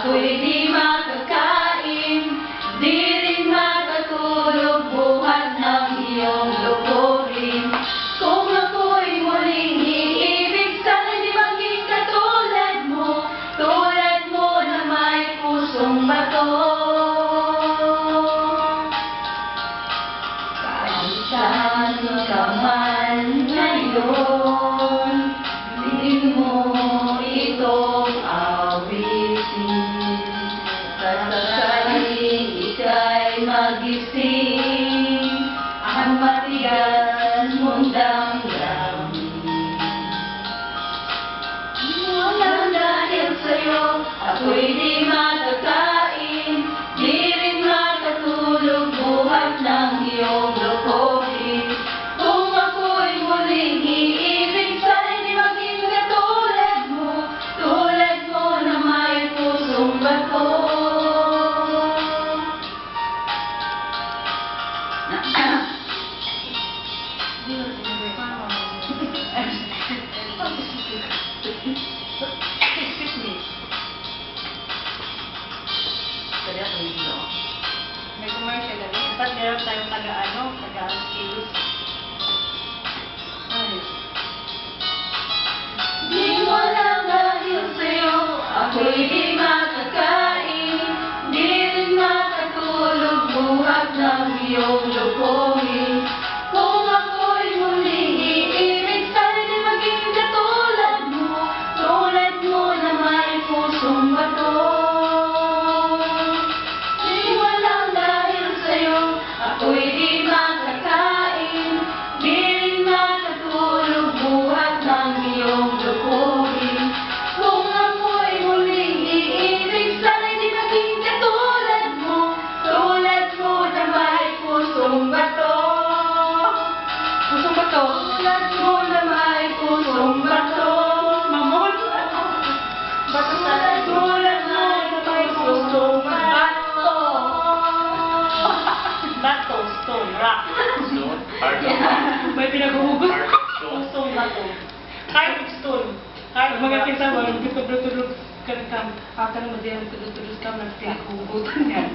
Ako'y di makakain, di rin makatulog, buhat ng iyong lukurin. Kung ako'y muling iibig, sana'y di maging katulad mo na may pusong bato. Kahit saan ka man ngayon, tingin mo itong awitin. Sasakaling ika'y magising, ang matigas mong damdamin. Walang dahil sa'yo, ako'y di makakain, di rin makatulog, buhat ng iyong lokohin. Kung ako'y muling iibig, sana'y di maging tulad mo na may pusong bato. May commercial na rin. Dapat meron tayong taga-skills. Di walang dahil sa'yo, ako'y di makakain, di rin makatulog, buhat ng iyong lokohin. Kung ako'y muling iibig, sana'y di maging katulad mo na may pusong bato. Di walang dahil sa'yo, ako'y di makakain, di rin makatulog, buhat ng iyong lokohin. Kung ako'y muling iibig, sana'y di maging katulad mo na may pusong bato. Pusong bato? Tulad mo na may pusong bato. Mamon? Bato sa Tulad mo na may pusong bato. Bato, stone, rock. Stone? Hard May pinaghuhugot. Hard stone? Pusong bato. Hard stone. Hard mga kinsa mo, nagtutulog-tulog ka ng kam. Ata na madiyan, tulog-tulog ka, nagtinahugutan yan.